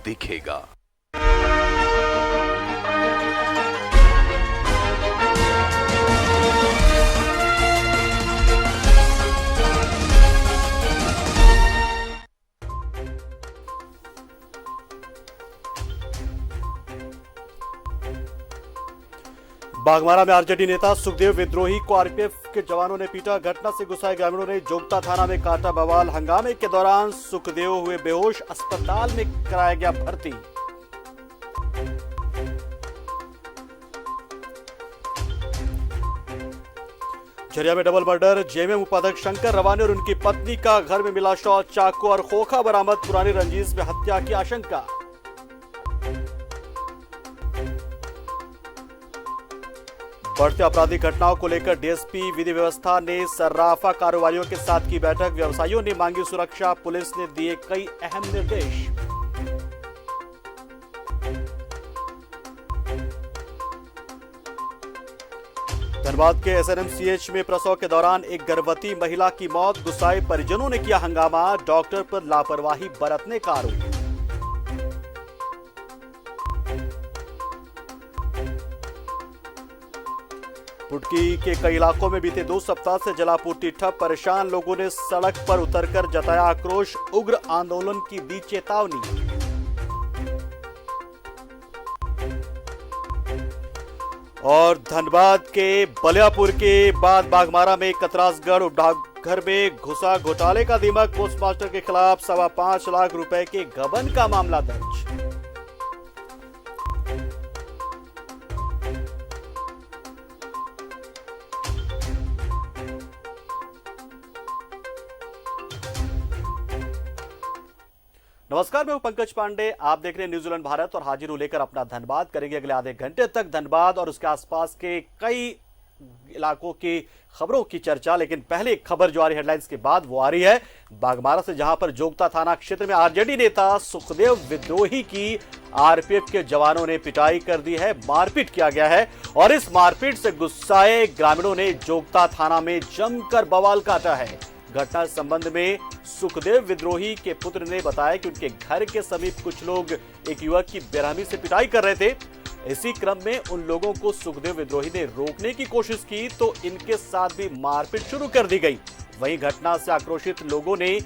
दिखेगा। बागमारा में आरजेडी नेता सुखदेव विद्रोही को आरपीएफ के जवानों ने पीटा। घटना से गुस्साए ग्रामीणों ने जोगता थाना में काटा बवाल। हंगामे के दौरान सुखदेव हुए बेहोश, अस्पताल में कराया गया भर्ती। झरिया में डबल मर्डर। जेएमएम उपाध्यक्ष शंकर रवानी और उनकी पत्नी का घर में मिला शव, चाकू और खोखा बरामद। पुरानी रंजिश में हत्या की आशंका। बढ़ते आपराधिक घटनाओं को लेकर डीएसपी विधि व्यवस्था ने सर्राफा कारोबारियों के साथ की बैठक। व्यवसायियों ने मांगी सुरक्षा, पुलिस ने दिए कई अहम निर्देश। धनबाद के एसएनएमसीएच में प्रसव के दौरान एक गर्भवती महिला की मौत। गुस्साए परिजनों ने किया हंगामा, डॉक्टर पर लापरवाही बरतने का आरोप। पुटकी के कई इलाकों में बीते 2 सप्ताह से जलापूर्ति ठप। परेशान लोगों ने सड़क पर उतरकर जताया आक्रोश, उग्र आंदोलन की दी चेतावनी। और धनबाद के बलियापुर के बाद बागमारा में कतरासगढ़ डाकघर में घुसा घोटाले का दिमक। पोस्टमास्टर के खिलाफ 5.25 लाख रुपए के गबन का मामला दर्ज। नमस्कार, मैं हूं पंकज पांडे। आप देख रहे हैं न्यूजीलैंड भारत और हाजिर हूं लेकर अपना धनबाद। करेंगे अगले आधे घंटे तक धनबाद और उसके आसपास के कई इलाकों की खबरों की चर्चा। लेकिन पहले खबर जो आ रही हेडलाइंस के बाद वो आ रही है बागमारा से, जहां पर जोगता थाना क्षेत्र में आरजेडी नेता सुखदेव विद्रोही की आरपीएफ के जवानों ने पिटाई कर दी है, मारपीट किया गया है। और इस मारपीट से गुस्साए ग्रामीणों ने जोगता थाना में जमकर बवाल काटा है। घटना संबंध में सुखदेव विद्रोही के पुत्र ने बताया कि उनके घर के समीप कुछ लोग एक युवक की बेरहमी से पिटाई कर रहे थे। इसी क्रम में उन लोगों को सुखदेव विद्रोही ने रोकने की कोशिश की तो इनके साथ भी मारपीट शुरू कर दी गई। वहीं घटना से आक्रोशित लोगों ने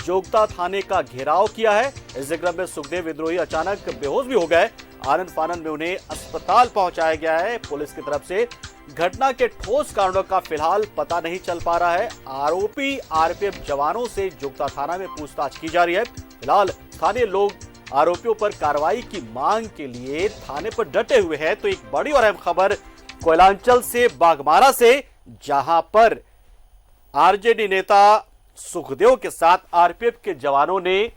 जोगता थाने का घेराव किया है। इसी क्रम में सुखदेव विद्रोही अचानक बेहोश भी हो गए। आनंद फानन में उन्हें अस्पताल पहुंचाया गया है। पुलिस की तरफ से घटना के ठोस कारणों का फिलहाल पता नहीं चल पा रहा है। आरोपी आरपीएफ जवानों से जोगता थाना में पूछताछ की जा रही है। फिलहाल स्थानीय लोग आरोपियों पर कार्रवाई की मांग के लिए थाने पर डटे हुए हैं। तो एक बड़ी और अहम खबर कोयलांचल से, बागमारा से, जहां पर आरजेडी नेता सुखदेव के साथ आरपीएफ के जवानों ने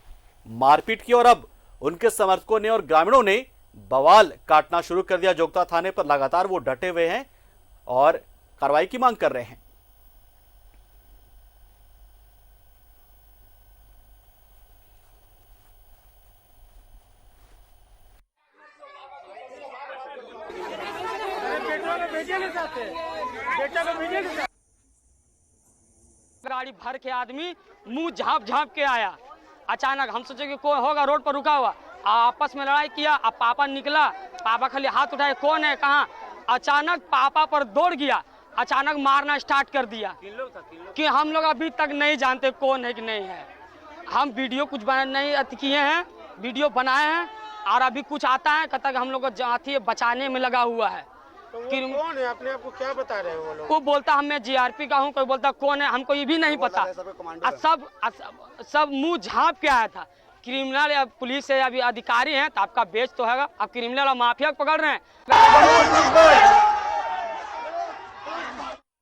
मारपीट की और अब उनके समर्थकों ने और ग्रामीणों ने बवाल काटना शुरू कर दिया। जोगता थाने पर लगातार वो डटे हुए हैं और कार्रवाई की मांग कर रहे हैं। गाड़ी भर के आदमी मुंह झांप झांप के आया। अचानक हम सोचे कि कोई होगा रोड पर रुका हुआ, आपस में लड़ाई किया। अब पापा निकला, पापा खाली हाथ उठाए, कौन है कहाँ। अचानक पापा पर दौड़ गया, अचानक मारना स्टार्ट कर दिया। कि हम लोग अभी तक नहीं जानते कौन है कि नहीं है। हम वीडियो कुछ नहीं किए हैं, वीडियो बनाए हैं और अभी कुछ आता है कहता कि हम लोग को बचाने में लगा हुआ है। तो वो कौन है, अपने आप को क्या बता रहे हैं वो लोग? वो बोलता मैं जीआरपी का हूँ, कोई बोलता कौन है, हमको ये भी नहीं पता। सब मुंह झांप के आया था। क्रिमिनल या पुलिस या अभी अधिकारी हैं तो आपका बेच तो हैगा, अब क्रिमिनल और माफिया को पकड़ रहे हैं।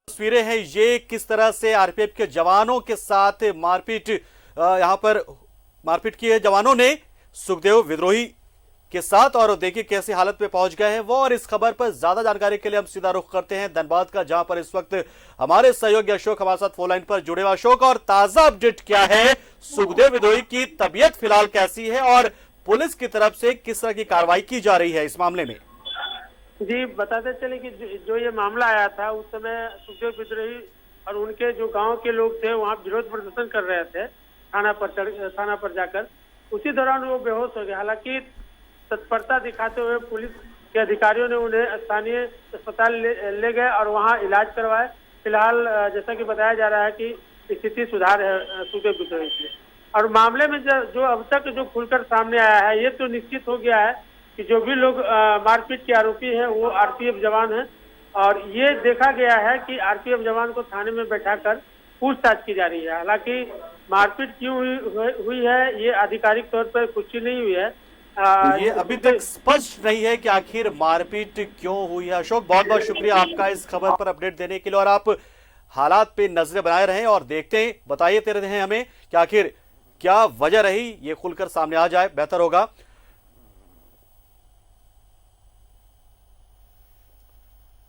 तस्वीरें हैं ये किस तरह से आरपीएफ के जवानों के साथ मारपीट, यहां पर मारपीट की है जवानों ने सुखदेव विद्रोही के साथ। और देखिए कैसी हालत में पहुंच गए हैं वो। और इस खबर पर ज्यादा जानकारी के लिए हम सीधा रुख करते हैं धनबाद का, जहां पर इस वक्त हमारे सहयोगी अशोक हमारे साथ फोन लाइन पर जुड़े हुए। अशोक, और ताजा अपडेट क्या है? सुखदेव विद्रोही की तबीयत फिलहाल कैसी है और पुलिस की तरफ से किस तरह की कार्रवाई की जा रही है इस मामले में? जी, बताते चले कि जो ये मामला आया था उस समय सुखदेव विद्रोही और उनके जो गांव के लोग थे वहां विरोध प्रदर्शन कर रहे थे थाना पर जाकर। उसी दौरान वो बेहोश हो गया। हालांकि तत्परता दिखाते हुए पुलिस के अधिकारियों ने उन्हें स्थानीय अस्पताल ले गए और वहां इलाज करवाए। फिलहाल जैसा कि बताया जा रहा है कि स्थिति सुधार है सुखदेव विद्रोही की। और मामले में जो अब तक जो खुलकर सामने आया है, ये तो निश्चित हो गया है कि जो भी लोग मारपीट के आरोपी हैं वो आरपीएफ जवान हैं। और ये देखा गया है कि आरपीएफ जवान को थाने में बैठाकर पूछताछ की जा रही है। हालांकि मारपीट क्यों हुई है ये आधिकारिक तौर पर पुष्टि नहीं हुई है। तो ये अभी तक स्पष्ट नहीं है कि आखिर मारपीट क्यों हुई है। अशोक, बहुत बहुत शुक्रिया आपका इस खबर पर अपडेट देने के लिए, और आप हालात पे नजरें बनाए रहें और देखते हैं, बताते रहें हमें कि आखिर क्या वजह रही। ये खुलकर सामने आ जाए बेहतर होगा।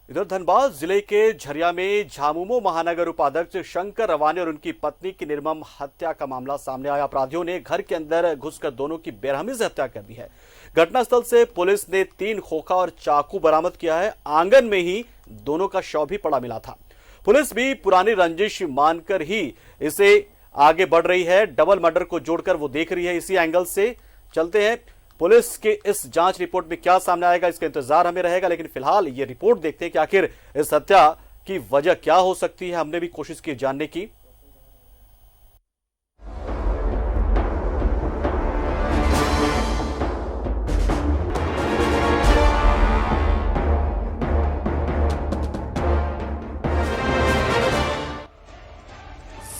इधर धनबाद जिले के झरिया में झामुमो महानगर उपाध्यक्ष शंकर रवानी और उनकी पत्नी की निर्मम हत्या का मामला सामने आया। अपराधियों ने घर के अंदर घुसकर दोनों की बेरहमी से हत्या कर दी है। घटनास्थल से पुलिस ने 3 खोखा और चाकू बरामद किया है। आंगन में ही दोनों का शव भी पड़ा मिला था। पुलिस भी पुरानी रंजिश मानकर ही इसे आगे बढ़ रही है। डबल मर्डर को जोड़कर वो देख रही है। इसी एंगल से चलते हैं, पुलिस के इस जांच रिपोर्ट में क्या सामने आएगा इसका इंतजार हमें रहेगा। लेकिन फिलहाल ये रिपोर्ट देखते हैं कि आखिर इस हत्या की वजह क्या हो सकती है। हमने भी कोशिश की जानने की।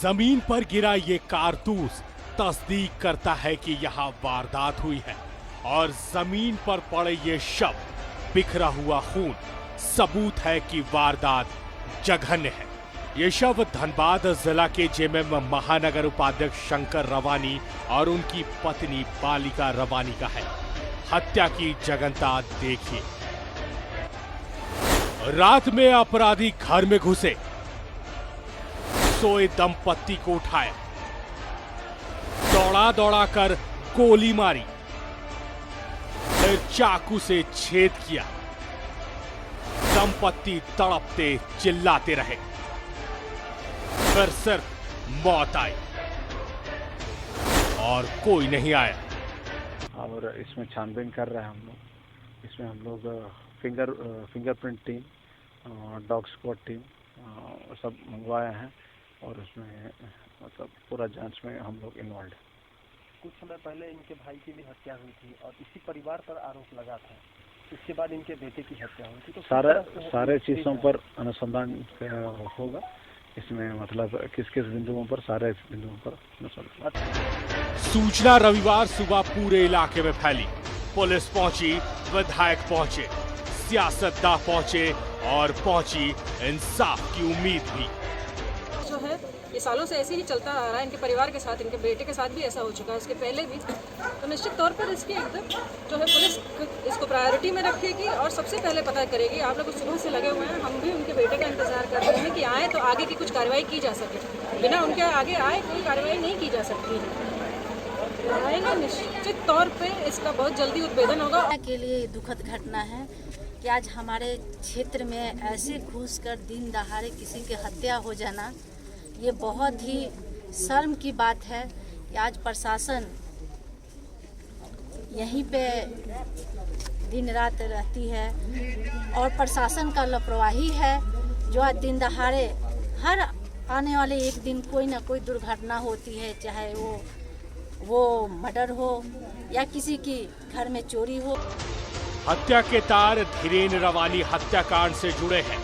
जमीन पर गिरा ये कारतूस तस्दीक करता है कि यहां वारदात हुई है, और जमीन पर पड़े ये शव, बिखरा हुआ खून सबूत है कि वारदात जघन्य है। ये शव धनबाद जिला के जेएमएम महानगर उपाध्यक्ष शंकर रवानी और उनकी पत्नी बालिका रवानी का है। हत्या की जघन्यता देखिए। रात में अपराधी घर में घुसे, सोए दंपत्ति को उठाया, दौड़ा दौड़ा कर गोली मारी, फिर चाकू से छेद किया। दंपत्ति तड़पते चिल्लाते रहे, फिर सिर्फ मौत आई और कोई नहीं आया। और इसमें छानबीन कर रहे हैं हम लोग। इसमें हम लोग fingerprint team, dog squad team सब मंगवाए हैं और उसमें मतलब पूरा जांच में हम लोग इन्वॉल्व हैं। कुछ समय पहले इनके भाई की भी हत्या हुई थी और इसी परिवार पर आरोप लगा था। इसके बाद इनके बेटे की हत्या हुई थी। तो सारे चीज़ों पर अनुसंधान होगा। इसमें मतलब किस किस बिंदुओं पर, सारे बिंदुओं पर अनुसंधान। सूचना रविवार सुबह पूरे इलाके में फैली। पुलिस पहुंची, विधायक पहुंचे, सियासतदान पहुंचे और पहुंची इंसाफ की उम्मीद भी। जो है ये सालों से ऐसे ही चलता आ रहा है। इनके परिवार के साथ, इनके बेटे के साथ भी ऐसा हो चुका है, इसके पहले भी। तो निश्चित तौर पर इसकी एकदम जो है पुलिस इसको प्रायोरिटी में रखेगी और सबसे पहले पता करेगी। आप लोग सुबह से लगे हुए हैं, हम भी उनके बेटे का इंतजार कर रहे हैं कि आए तो आगे की कुछ कार्रवाई की जा सके। बिना उनके आगे आए कोई कार्रवाई नहीं की जा सकती है। आएंगे निश्चित तौर पर इसका बहुत जल्दी उद्भेदन होगा। के लिए दुखद घटना है कि आज हमारे क्षेत्र में ऐसे घुसकर दिन दहाड़े किसी की हत्या हो जाना, ये बहुत ही शर्म की बात है कि आज प्रशासन यहीं पे दिन रात रहती है और प्रशासन का लापरवाही है, जो आज दिन दहाड़े हर आने वाले एक दिन कोई ना कोई दुर्घटना होती है, चाहे वो मर्डर हो या किसी की घर में चोरी हो। हत्या के तार धीरेन्द्र रवानी हत्याकांड से जुड़े हैं।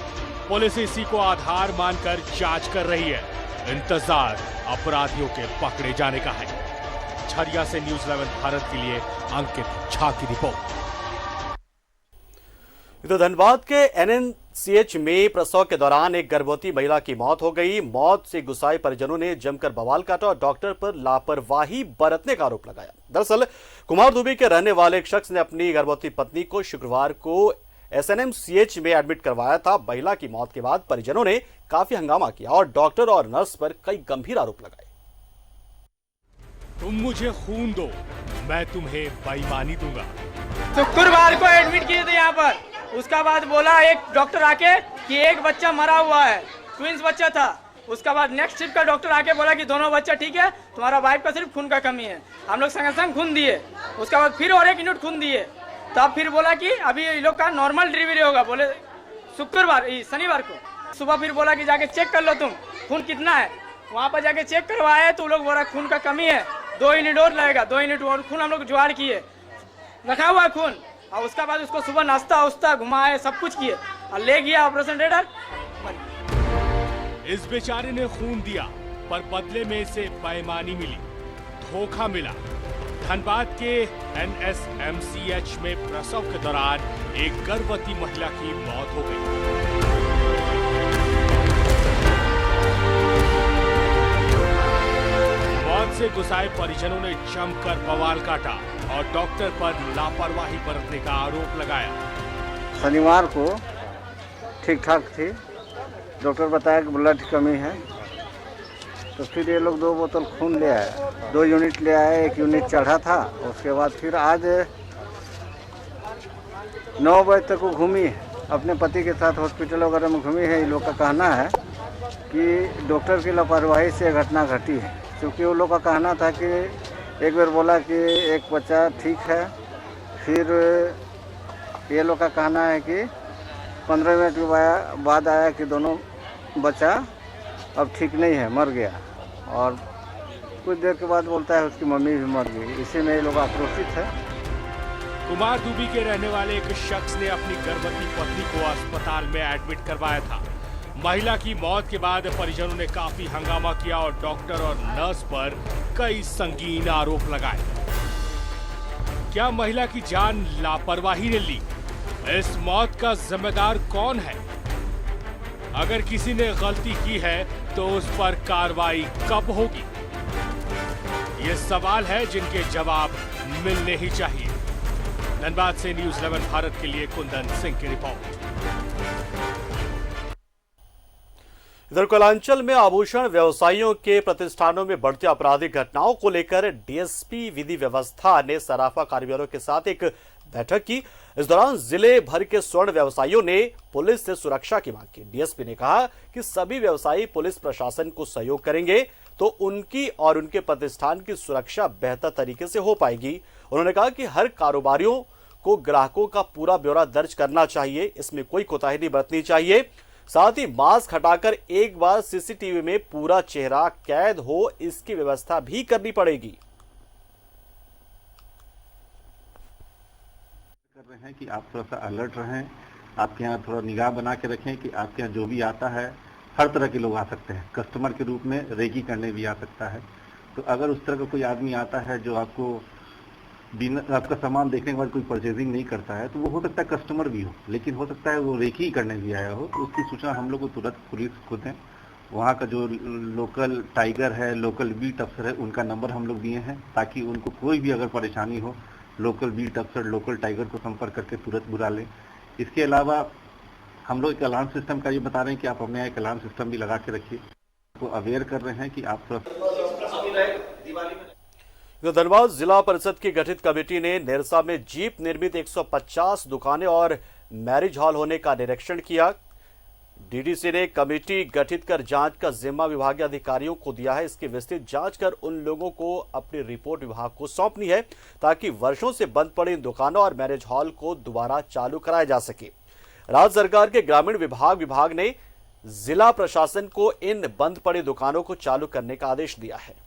पुलिस इसी को आधार मानकर जांच कर रही है। इंतजार अपराधियों के पकड़े जाने का है। झरिया से न्यूज़ 11 भारत के लिए अंकित झा की रिपोर्ट। इधर धनबाद के एनएमसीएच में प्रसव के दौरान एक गर्भवती महिला की मौत हो गई। मौत से गुस्साए परिजनों ने जमकर बवाल काटा और डॉक्टर पर लापरवाही बरतने का आरोप लगाया। दरअसल कुमार दुबे के रहने वाले एक शख्स ने अपनी गर्भवती पत्नी को शुक्रवार को एसएनएमसीएच में एडमिट करवाया था। महिला की मौत के बाद परिजनों ने काफी हंगामा किया और डॉक्टर और नर्स पर कई गंभीर आरोप लगाए। तुम मुझे खून दो, मैं तुम्हें बेईमानी दूंगा। शुक्रवार को एडमिट किए थे यहाँ पर। उसका बाद बोला एक डॉक्टर आके कि एक बच्चा मरा हुआ है, ट्विंस बच्चा था। उसके बाद नेक्स्ट शिफ्ट का डॉक्टर आके बोला कि दोनों बच्चा ठीक है, तुम्हारा वाइफ का सिर्फ खून का कमी है। हम लोग संग संग खून दिए, उसके बाद फिर और 1 यूनिट खून दिए, तब फिर बोला कि अभी ये लोग का नॉर्मल डिलीवरी होगा। बोले शुक्रवार शनिवार को सुबह फिर बोला कि जाके चेक कर लो तुम खून कितना है। वहाँ पर जाके चेक करवाए तो लोग बोला खून का कमी है, 2 यूनिट और लगेगा। 2 यूनिट और खून हम लोग जुगाड़ किए, रखा हुआ खून, और उसके बाद उसको सुबह नाश्ता उस्ता घुमाए, सब कुछ किए और ले गया ऑपरेशन थिएटर। इस बेचारे ने खून दिया पर बदले में इसे बेईमानी मिली, धोखा मिला। धनबाद के NSMCH में प्रसव के दौरान एक गर्भवती महिला की मौत हो गई। मौत से गुस्साए परिजनों ने जमकर बवाल काटा और डॉक्टर पर लापरवाही बरतने का आरोप लगाया। शनिवार को ठीक ठाक थी, डॉक्टर बताया कि ब्लड की कमी है, तो फिर ये लोग 2 बोतल खून ले आए, 2 यूनिट ले आए, 1 यूनिट चढ़ा था। उसके बाद फिर आज 9 बजे तक वो घूमी है, अपने पति के साथ हॉस्पिटल वगैरह में घूमी है। इन लोग का कहना है कि डॉक्टर की लापरवाही से घटना घटी है, क्योंकि वो लोग का कहना था कि एक बार बोला कि एक बच्चा ठीक है, फिर ये लोग का कहना है कि 15 मिनट के बाद आया कि दोनों बच्चा अब ठीक नहीं है, मर गया। और कुछ देर के बाद बोलता है उसकी मम्मी भी मर गई। इसी में ये लोग आक्रोशित है। कुमार दुबी के रहने वाले एक शख्स ने अपनी गर्भवती पत्नी को अस्पताल में एडमिट करवाया था। महिला की मौत के बाद परिजनों ने काफी हंगामा किया और डॉक्टर और नर्स पर कई संगीन आरोप लगाए। क्या महिला की जान लापरवाही ने ली? इस मौत का जिम्मेदार कौन है? अगर किसी ने गलती की है तो उस पर कार्रवाई कब होगी? ये सवाल है जिनके जवाब मिलने ही चाहिए। धनबाद से न्यूज़ 11 भारत के लिए कुंदन सिंह की रिपोर्ट। इधर कलांचल में आभूषण व्यवसायियों के प्रतिष्ठानों में बढ़ती आपराधिक घटनाओं को लेकर डीएसपी विधि व्यवस्था ने सराफा कारीगरों के साथ एक बैठक की। इस दौरान जिले भर के स्वर्ण व्यवसायियों ने पुलिस से सुरक्षा की मांग की। डीएसपी ने कहा कि सभी व्यवसायी पुलिस प्रशासन को सहयोग करेंगे तो उनकी और उनके प्रतिष्ठान की सुरक्षा बेहतर तरीके से हो पाएगी। उन्होंने कहा कि हर कारोबारियों को ग्राहकों का पूरा ब्यौरा दर्ज करना चाहिए, इसमें कोई कोताही नहीं बरतनी चाहिए। साथ ही मास्क हटाकर एक बार सीसीटीवी में पूरा चेहरा कैद हो, इसकी व्यवस्था भी करनी पड़ेगी। कर रहे हैं कि आप थोड़ा सा अलर्ट रहें, आपके यहाँ थोड़ा निगाह बना के रखें कि आपके यहाँ जो भी आता है, हर तरह के लोग आ सकते हैं, कस्टमर के रूप में रेकी करने भी आ सकता है। तो अगर उस तरह का कोई आदमी आता है जो आपको बिना आपका सामान देखने के बाद कोई परचेजिंग नहीं करता है, तो वो हो सकता है कस्टमर भी हो, लेकिन हो सकता है वो रेकी करने भी आया हो, तो उसकी सूचना हम लोग को तुरंत पुलिस को दें। वहाँ का जो लोकल टाइगर है, लोकल बीट अफसर है, उनका नंबर हम लोग दिए हैं ताकि उनको कोई भी अगर परेशानी हो, लोकल बीट अफसर, लोकल टाइगर को संपर्क करके तुरंत बुला लें। इसके अलावा हम लोग एक अलार्म सिस्टम का ये बता रहे हैं कि आप अपने यहाँ एक अलार्म सिस्टम भी लगा के रखिए, तो अवेयर कर रहे हैं कि आप धनबाद जिला परिषद की गठित कमेटी ने नेरसा में जीप निर्मित 150 दुकानें और मैरिज हॉल होने का निरीक्षण किया। डीडीसी ने कमेटी गठित कर जांच का जिम्मा विभागीय अधिकारियों को दिया है। इसकी विस्तृत जांच कर उन लोगों को अपनी रिपोर्ट विभाग को सौंपनी है ताकि वर्षों से बंद पड़े इन दुकानों और मैरिज हॉल को दोबारा चालू कराया जा सके। राज्य सरकार के ग्रामीण विभाग ने जिला प्रशासन को इन बंद पड़े दुकानों को चालू करने का आदेश दिया है।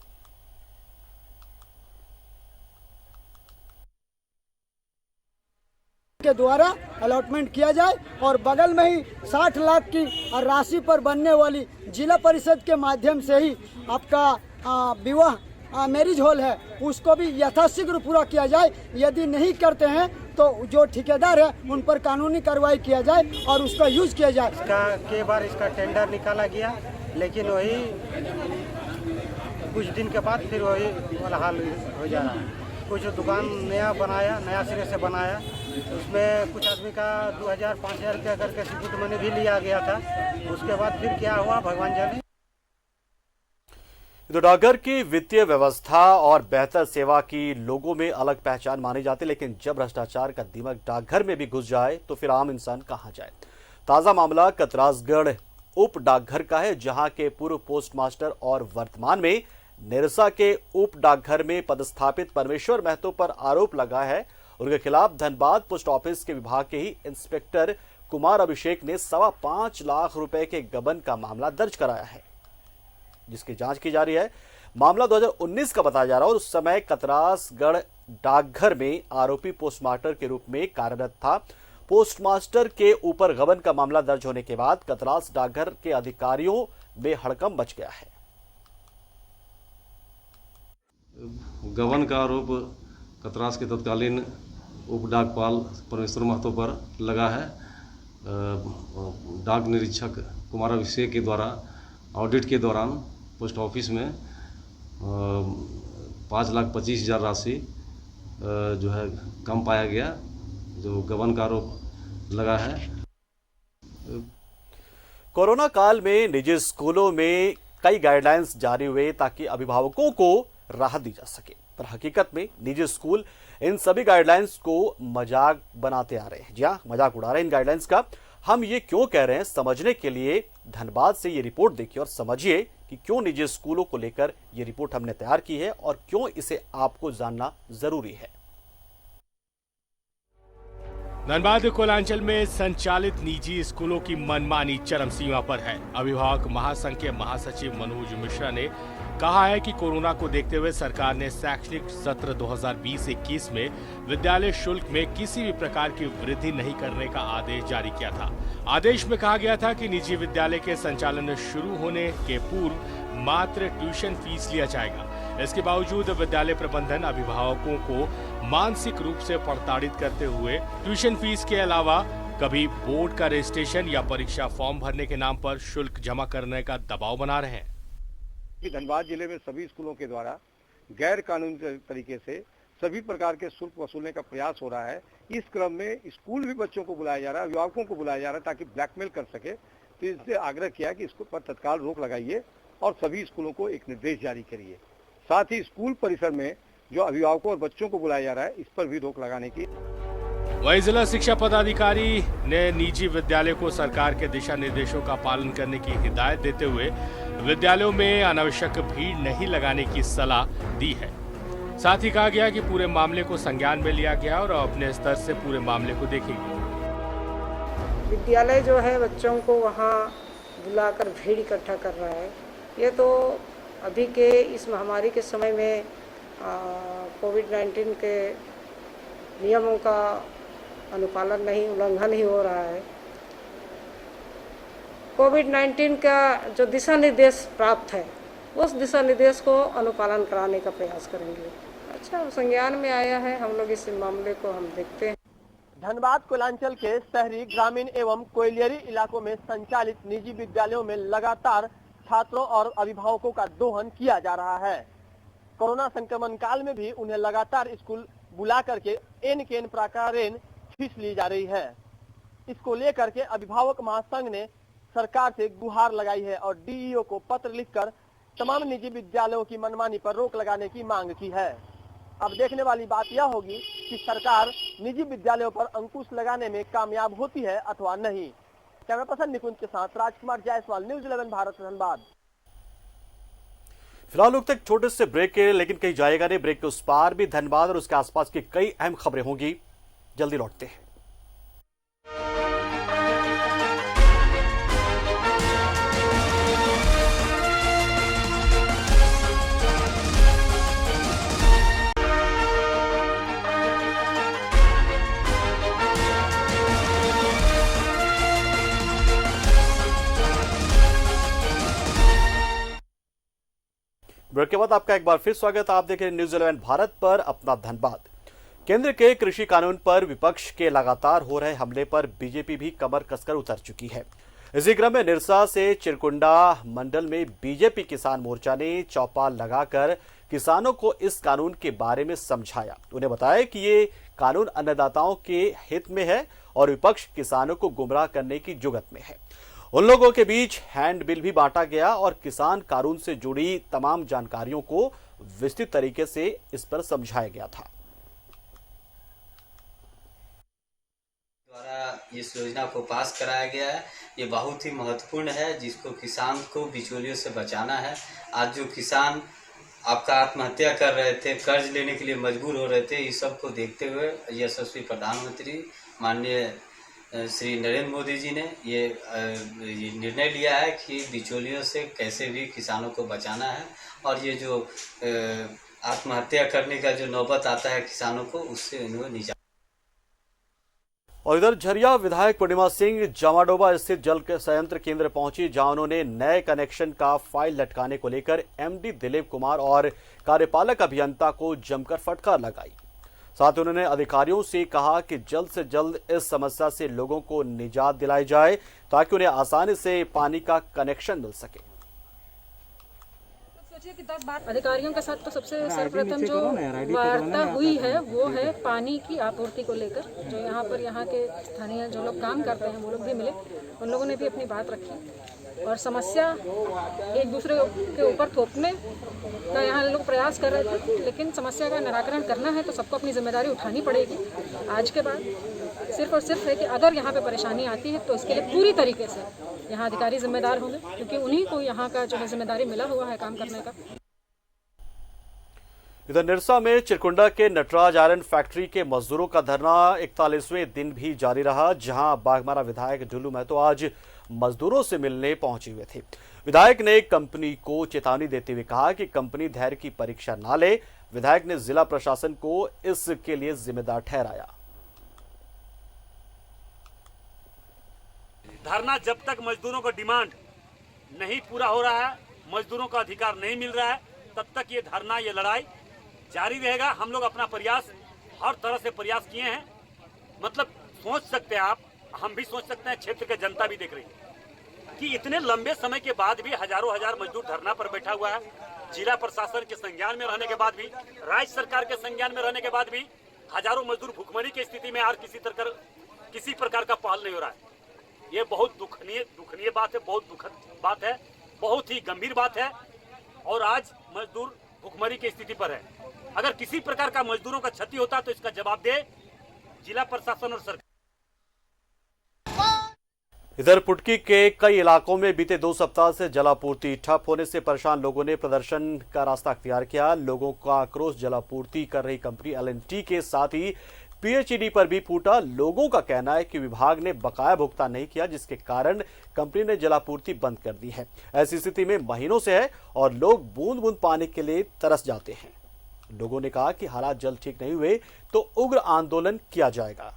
के द्वारा अलॉटमेंट किया जाए और बगल में ही 60 लाख की राशि पर बनने वाली जिला परिषद के माध्यम से ही आपका विवाह मैरिज हॉल है, उसको भी यथाशीघ्र पूरा किया जाए। यदि नहीं करते हैं तो जो ठेकेदार है उन पर कानूनी कार्रवाई किया जाए और उसका यूज किया जाए। के बार इसका टेंडर निकाला गया, लेकिन वही कुछ दिन के बाद फिर वही वाला हाल हो जा रहा है। कुछ दुकान नया सिरे से बनाया, उसमें कुछ आदमी का 2000-5000 रुपया करके सिक्योरिटी मनी भी लिया गया था। उसके बाद फिर क्या हुआ भगवान जाने। तो डाकघर की वित्तीय व्यवस्था और बेहतर सेवा की लोगों में अलग पहचान मानी जाती है, लेकिन जब भ्रष्टाचार का दिमाग डाकघर में भी घुस जाए तो फिर आम इंसान कहां जाए। ताजा मामला कतरासगढ़ उप डाकघर का है, जहां के पूर्व पोस्टमास्टर और वर्तमान में निरसा के उप डाकघर में पदस्थापित परमेश्वर महतो पर आरोप लगा है। उनके खिलाफ धनबाद पोस्ट ऑफिस के विभाग के ही इंस्पेक्टर कुमार अभिषेक ने 5.25 लाख रुपए के गबन का मामला दर्ज कराया है, जिसकी जांच की जा रही है। मामला 2019 का बताया जा रहा है और उस समय कतरासगढ़ डाकघर में आरोपी पोस्टमास्टर के रूप में कार्यरत था। पोस्टमास्टर के ऊपर गबन का मामला दर्ज होने के बाद कतरास डाकघर के अधिकारियों में हड़कंप मच गया है। गबन का आरोप कतरास के तत्कालीन उप डाकपाल परमेश्वर महतो पर लगा है। डाक निरीक्षक कुमार अभिषेक के द्वारा ऑडिट के दौरान पोस्ट ऑफिस में 5,25,000 राशि जो है कम पाया गया, जो गबन का आरोप लगा है। कोरोना काल में निजी स्कूलों में कई गाइडलाइंस जारी हुए ताकि अभिभावकों को राहत दी जा सके, पर हकीकत में निजी स्कूल इन सभी गाइडलाइंस को मजाक बनाते आ रहे हैं। जी हाँ, मजाक उड़ा रहे हैं इन गाइडलाइंस का। हम ये क्यों कह रहे हैं, समझने के लिए धनबाद से ये रिपोर्ट देखिए और समझिए कि क्यों निजी स्कूलों को लेकर ये रिपोर्ट हमने तैयार की है और क्यों इसे आपको जानना जरूरी है। धनबाद कोलांचल में संचालित निजी स्कूलों की मनमानी चरम सीमा पर है। अभिभावक महासंघ के महासचिव मनोज मिश्रा ने कहा है कि कोरोना को देखते हुए सरकार ने शैक्षणिक सत्र 2020-21 में विद्यालय शुल्क में किसी भी प्रकार की वृद्धि नहीं करने का आदेश जारी किया था। आदेश में कहा गया था कि निजी विद्यालय के संचालन शुरू होने के पूर्व मात्र ट्यूशन फीस लिया जाएगा। इसके बावजूद विद्यालय प्रबंधन अभिभावकों को मानसिक रूप से प्रताड़ित करते हुए ट्यूशन फीस के अलावा कभी बोर्ड का रजिस्ट्रेशन या परीक्षा फॉर्म भरने के नाम पर शुल्क जमा करने का दबाव बना रहे हैं। धनबाद जिले में सभी स्कूलों के द्वारा गैर कानूनी तरीके से सभी प्रकार के शुल्क वसूलने का प्रयास हो रहा है। इस क्रम में स्कूल भी बच्चों को बुलाया जा रहा है, अभिभावकों को बुलाया जा रहा है ताकि ब्लैकमेल कर सके। तो इससे आग्रह किया कि इसको पर तत्काल रोक लगाइए और सभी स्कूलों को एक निर्देश जारी करिए। साथ ही स्कूल परिसर में जो अभिभावकों और बच्चों को बुलाया जा रहा है, इस पर भी रोक लगाने की। वहीं जिला शिक्षा पदाधिकारी ने निजी विद्यालय को सरकार के दिशा निर्देशों का पालन करने की हिदायत देते हुए विद्यालयों में अनावश्यक भीड़ नहीं लगाने की सलाह दी है। साथ ही कहा गया कि पूरे मामले को संज्ञान में लिया गया और अपने स्तर से पूरे मामले को देखेंगे। विद्यालय जो है बच्चों को वहाँ बुलाकर भीड़ इकट्ठा कर रहा है, ये तो अभी के इस महामारी के समय में कोविड-19 के नियमों का अनुपालन नहीं, उल्लंघन ही हो रहा है। कोविड-19 का जो दिशा निर्देश प्राप्त है, उस दिशा निर्देश को अनुपालन कराने का प्रयास करेंगे। अच्छा, संज्ञान में आया है, हम लोग इस मामले को हम देखते हैं। धनबाद कोलांचल के शहरी, ग्रामीण एवं कोयलियरी इलाकों में संचालित निजी विद्यालयों में लगातार छात्रों और अभिभावकों का दोहन किया जा रहा है। कोरोना संक्रमण काल में भी उन्हें लगातार स्कूल बुला करके एन प्रकारेण फीस ली जा रही है। इसको लेकर के अभिभावक महासंघ ने सरकार से गुहार लगाई है और डीईओ को पत्र लिखकर तमाम निजी विद्यालयों की मनमानी पर रोक लगाने की मांग की है। अब देखने वाली बात यह होगी कि सरकार निजी विद्यालयों पर अंकुश लगाने में कामयाब होती है अथवा नहीं। कैमरा पर्सन निकुंज के साथ राजकुमार जायसवाल, न्यूज़ 11 भारत, धनबाद। फिलहाल लोग तक छोटे से ब्रेक के, लेकिन कहीं जाएगा नहीं। ब्रेक के उस पार भी धनबाद और उसके आसपास की कई अहम खबरें होंगी। जल्दी लौटते हैं। ब्रेक के बाद आपका एक बार फिर स्वागत। आप देख रहे हैं न्यूज़ 11 भारत पर अपना धनबाद। केंद्र के कृषि कानून पर विपक्ष के लगातार हो रहे हमले पर बीजेपी भी कमर कसकर उतर चुकी है। इसी क्रम में निरसा से चिरकुंडा मंडल में बीजेपी किसान मोर्चा ने चौपाल लगाकर किसानों को इस कानून के बारे में समझाया। उन्हें बताया कि ये कानून अन्नदाताओं के हित में है और विपक्ष किसानों को गुमराह करने की जुगत में है। उन लोगों के बीच हैंडबिल भी बांटा गया और किसान कानून से जुड़ी तमाम जानकारियों को विस्तृत तरीके से इस पर समझाया गया था। द्वारा इस योजना को पास कराया गया है ये बहुत ही महत्वपूर्ण है, जिसको किसान को बिचौलियों से बचाना है। आज जो किसान आपका आत्महत्या कर रहे थे, कर्ज लेने के लिए मजबूर हो रहे थे, इस सब को देखते हुए यशस्वी प्रधानमंत्री माननीय श्री नरेंद्र मोदी जी ने ये निर्णय लिया है कि बिचौलियों से कैसे भी किसानों को बचाना है, और ये जो आत्महत्या करने का जो नौबत आता है किसानों को, उससे इन्हें निजात। और इधर झरिया विधायक पूर्णिमा सिंह जामाडोबा स्थित जल संयंत्र केंद्र पहुंची, जहां उन्होंने नए कनेक्शन का फाइल लटकाने को लेकर एमडी दिलीप कुमार और कार्यपालक अभियंता को जमकर फटकार लगाई। साथ ही उन्होंने अधिकारियों से कहा कि जल्द से जल्द इस समस्या से लोगों को निजात दिलाई जाए, ताकि उन्हें आसानी से पानी का कनेक्शन मिल सके। सोचिए कि 10 बार अधिकारियों के साथ तो सबसे सर्वप्रथम जो वार्ता हुई है वो है पानी की आपूर्ति को लेकर। जो यहाँ के स्थानीय जो लोग काम करते हैं वो लोग भी मिले, उन लोगों ने भी अपनी बात रखी और समस्या एक दूसरे के ऊपर थोपने का यहाँ लोग प्रयास कर रहे थे, लेकिन समस्या का निराकरण करना है तो सबको अपनी जिम्मेदारी उठानी पड़ेगी। आज के बाद सिर्फ और सिर्फ है कि अगर यहाँ पे परेशानी आती है तो इसके लिए पूरी तरीके से यहाँ अधिकारी जिम्मेदार होंगे, क्योंकि उन्हीं को यहाँ का जो है जिम्मेदारी मिला हुआ है काम करने का। इधर निरसा में चिरकुंडा के नटराज आयरन फैक्ट्री के मजदूरों का धरना 41वें दिन भी जारी रहा, जहां बाघमारा विधायक ढुल्लू महतो आज मजदूरों से मिलने पहुंचे हुए थे। विधायक ने कंपनी को चेतावनी देते हुए कहा कि कंपनी धैर्य की परीक्षा ना ले। विधायक ने जिला प्रशासन को इसके लिए जिम्मेदार ठहराया। धरना जब तक मजदूरों का डिमांड नहीं पूरा हो रहा है, मजदूरों का अधिकार नहीं मिल रहा है, तब तक ये धरना, ये लड़ाई जारी रहेगा। हम लोग अपना प्रयास हर तरह से प्रयास किए हैं। मतलब सोच सकते हैं आप, हम भी सोच सकते हैं, क्षेत्र की जनता भी देख रही है कि इतने लंबे समय के बाद भी हजारों हजार मजदूर धरना पर बैठा हुआ है। जिला प्रशासन के संज्ञान में रहने के बाद भी, राज्य सरकार के संज्ञान में रहने के बाद भी हजारों मजदूर भुखमरी की स्थिति में और किसी प्रकार का पहल नहीं हो रहा है। ये बहुत दुखनीय बात है, बहुत दुखद बात है, बहुत ही गंभीर बात है। और आज मजदूर भुखमरी की स्थिति पर है। अगर किसी प्रकार का मजदूरों का क्षति होता तो इसका जवाब दे जिला प्रशासन और सरकार। इधर पुटकी के कई इलाकों में बीते 2 सप्ताह से जलापूर्ति ठप होने से परेशान लोगों ने प्रदर्शन का रास्ता अख्तियार किया। लोगों का आक्रोश जलापूर्ति कर रही कंपनी L&T के साथ ही PHED पर भी फूटा। लोगों का कहना है कि विभाग ने बकाया भुगतान नहीं किया, जिसके कारण कंपनी ने जलापूर्ति बंद कर दी है। ऐसी स्थिति में महीनों से है और लोग बूंद बूंद पानी के लिए तरस जाते हैं। लोगों ने कहा कि हालात जल्द ठीक नहीं हुए तो उग्र आंदोलन किया जाएगा।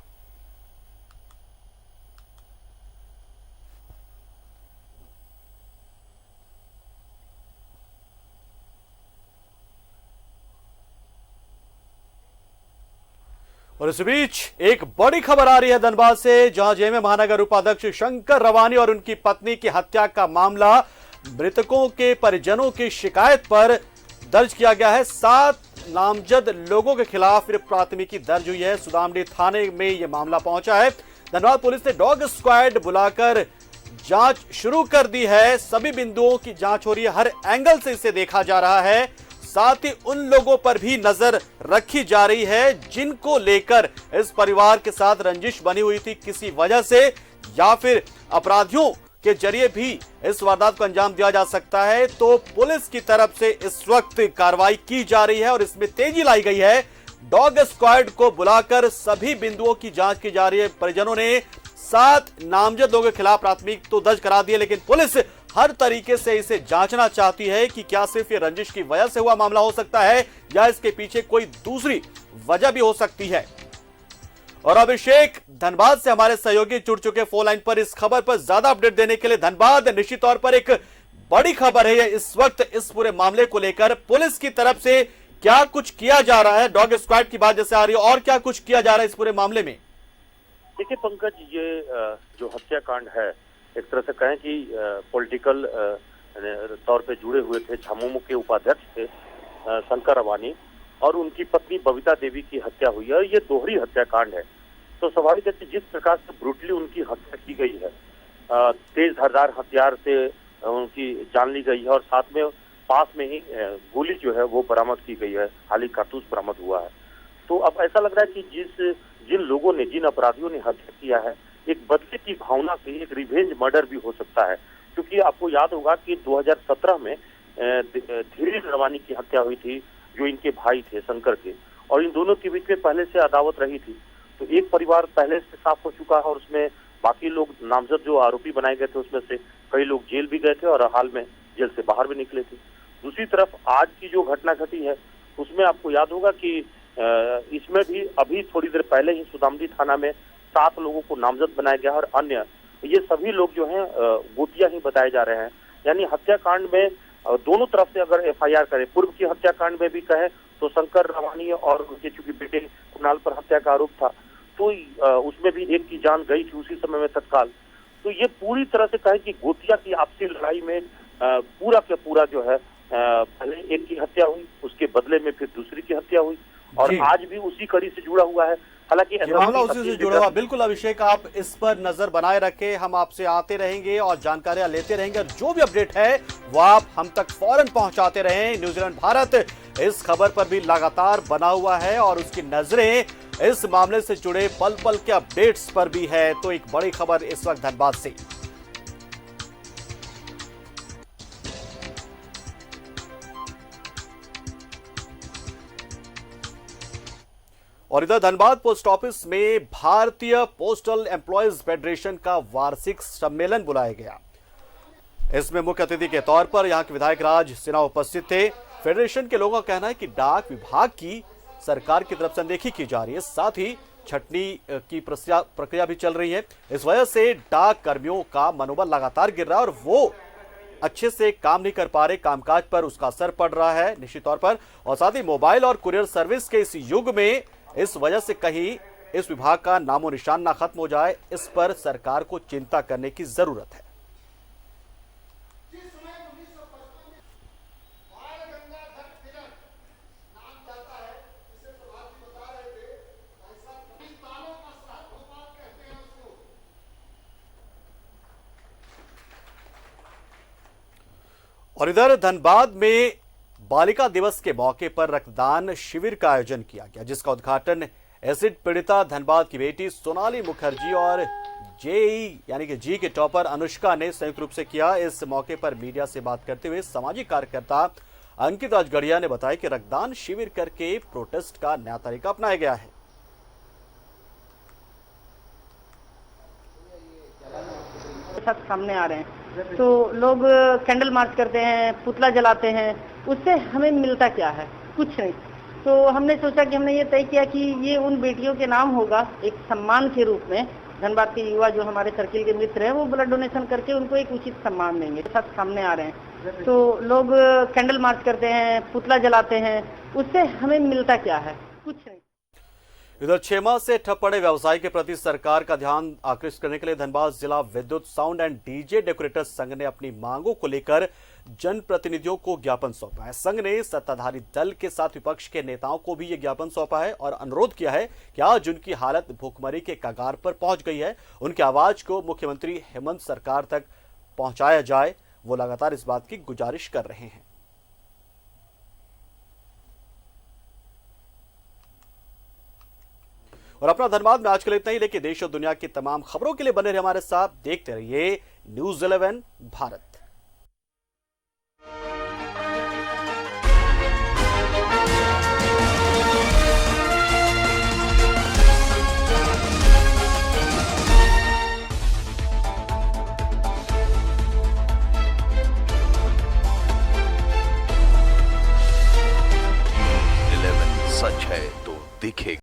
और इस बीच एक बड़ी खबर आ रही है धनबाद से, जहां जेएमएम महानगर उपाध्यक्ष शंकर रवानी और उनकी पत्नी की हत्या का मामला मृतकों के परिजनों की शिकायत पर दर्ज किया गया है। 7 नामजद लोगों के खिलाफ फिर प्राथमिकी दर्ज हुई है। सुदामडी थाने में यह मामला पहुंचा है। धनबाद पुलिस ने डॉग स्क्वाड बुलाकर जांच शुरू कर दी है। सभी बिंदुओं की जांच हो रही है, हर एंगल से इसे देखा जा रहा है। साथ ही उन लोगों पर भी नजर रखी जा रही है जिनको लेकर इस परिवार के साथ रंजिश बनी हुई थी किसी वजह से, या फिर अपराधियों के जरिए भी इस वारदात को अंजाम दिया जा सकता है। तो पुलिस की तरफ से इस वक्त कार्रवाई की जा रही है और इसमें तेजी लाई गई है। डॉग स्क्वाड को बुलाकर सभी बिंदुओं की जांच की जा रही है। परिजनों ने 7 नामजद लोगों के खिलाफ प्राथमिक तो दर्ज करा दी है, लेकिन पुलिस हर तरीके से इसे जांचना चाहती है कि क्या सिर्फ ये रंजिश की वजह से हुआ मामला हो सकता है या इसके पीछे कोई दूसरी वजह भी हो सकती है। और अभिषेक धनबाद से हमारे सहयोगी जुड़ चुके फोन लाइन पर इस खबर पर ज्यादा अपडेट देने के लिए। धनबाद, निश्चित तौर पर एक बड़ी खबर है इस वक्त इस पूरे मामले को लेकर। पुलिस की तरफ से क्या कुछ किया जा रहा है? डॉग स्क्वाड की बात जैसे आ रही है, और क्या कुछ किया जा रहा है इस पूरे मामले में? देखिए पंकज, ये जो हत्याकांड है, एक तरह से कहें कि पॉलिटिकल तौर पे जुड़े हुए थे। झामुमो के उपाध्यक्ष थे शंकर रवानी और उनकी पत्नी बबीता देवी की हत्या हुई है और ये दोहरी हत्याकांड है। तो स्वाभाविक है कि जिस प्रकार से ब्रूटली उनकी हत्या की गई है, तेज धारदार हथियार से उनकी जान ली गई है और साथ में पास में ही गोली जो है वो बरामद की गई है, खाली कारतूस बरामद हुआ है। तो अब ऐसा लग रहा है कि जिन लोगों ने, जिन अपराधियों ने हत्या किया है, एक बदले की भावना से एक रिवेंज मर्डर भी हो सकता है। क्योंकि आपको याद होगा कि 2017 में धीरेन्द्र रवानी की हत्या हुई थी, जो इनके भाई थे शंकर के, और इन दोनों के बीच में पहले से अदावत रही थी। तो एक परिवार पहले से साफ हो चुका है और उसमें बाकी लोग नामजद जो आरोपी बनाए गए थे उसमें से कई लोग जेल भी गए थे और हाल में जेल से बाहर भी निकले थे। दूसरी तरफ आज की जो घटना घटी है उसमें आपको याद होगा कि इसमें भी अभी थोड़ी देर पहले ही सुदामदी थाना में 7 लोगों को नामजद बनाया गया और अन्य ये सभी लोग जो हैं गोतिया ही बताए जा रहे हैं। यानी हत्याकांड में दोनों तरफ से अगर FIR करें, पूर्व की हत्याकांड में भी कहें तो शंकर रवानी और उनके चूंकि बेटे कुणाल पर हत्या का आरोप था तो उसमें भी एक की जान गई थी उसी समय में तत्काल। तो ये पूरी तरह से कहें कि गोतिया की आपसी लड़ाई में पूरा का पूरा जो है पहले एक की हत्या हुई, उसके बदले में फिर दूसरी की हत्या हुई और आज भी उसी कड़ी से जुड़ा हुआ है। हालांकि मामला उसी से जुड़ा हुआ। बिल्कुल अभिषेक, आप इस पर नजर बनाए रखें, हम आपसे आते रहेंगे और जानकारियां लेते रहेंगे और जो भी अपडेट है वो आप हम तक फौरन पहुंचाते रहें। न्यूजीलैंड भारत इस खबर पर भी लगातार बना हुआ है और उसकी नजरें इस मामले से जुड़े पल पल के अपडेट्स पर भी है। तो एक बड़ी खबर इस वक्त धनबाद से। और इधर धनबाद पोस्ट ऑफिस में भारतीय पोस्टल एम्प्लॉयज फेडरेशन का वार्षिक सम्मेलन बुलाया गया। इसमें मुख्य अतिथि के तौर पर यहां के विधायक राज सिन्हा उपस्थित थे। फेडरेशन के लोगों का कहना है कि डाक विभाग की सरकार की तरफ से अनदेखी की जा रही है, साथ ही छटनी की प्रक्रिया भी चल रही है। इस वजह से डाक कर्मियों का मनोबल लगातार गिर रहा है और वो अच्छे से काम नहीं कर पा रहे, कामकाज पर उसका असर पड़ रहा है निश्चित तौर पर। और साथ ही मोबाइल और कुरियर सर्विस के इस युग में इस वजह से कहीं इस विभाग का नामो निशान ना खत्म हो जाए, इस पर सरकार को चिंता करने की जरूरत है। और इधर धनबाद में बालिका दिवस के मौके पर रक्तदान शिविर का आयोजन किया गया, जिसका उद्घाटन एसिड पीड़िता धनबाद की बेटी सोनाली मुखर्जी और JEE यानी कि जी के टॉपर अनुष्का ने संयुक्त रूप से किया। इस मौके पर मीडिया से बात करते हुए सामाजिक कार्यकर्ता अंकित राजगढ़िया ने बताया कि रक्तदान शिविर करके प्रोटेस्ट का नया तरीका अपनाया गया है। सामने आ रहे हैं तो लोग कैंडल मार्च करते हैं, पुतला जलाते हैं, उससे हमें मिलता क्या है? कुछ नहीं। तो हमने सोचा कि हमने ये तय किया कि ये उन बेटियों के नाम होगा, एक सम्मान के रूप में धनबाद के युवा जो हमारे सर्किल के मित्र हैं वो ब्लड डोनेशन करके उनको एक उचित सम्मान देंगे। सब सामने आ रहे हैं तो लोग कैंडल मार्च करते हैं, पुतला जलाते हैं, उससे हमें मिलता क्या है? कुछ नहीं। इधर 6 माह से ठप पड़े व्यवसाय के प्रति सरकार का ध्यान आकृष्ट करने के लिए धनबाद जिला विद्युत साउंड एंड डीजे डेकोरेटर्स संघ ने अपनी मांगों को लेकर जनप्रतिनिधियों को ज्ञापन सौंपा है। संघ ने सत्ताधारी दल के साथ विपक्ष के नेताओं को भी ये ज्ञापन सौंपा है और अनुरोध किया है कि आज उनकी हालत भूखमरी के कगार पर पहुंच गई है, उनकी आवाज को मुख्यमंत्री हेमंत सरकार तक पहुंचाया जाए। वो लगातार इस बात की गुजारिश कर रहे हैं। और अपना धनबाद में आज के लिए इतना ही, लेकिन देश और दुनिया की तमाम खबरों के लिए बने रहिए हमारे साथ, देखते रहिए न्यूज़ 11 भारत। सच है तो दिखेगा।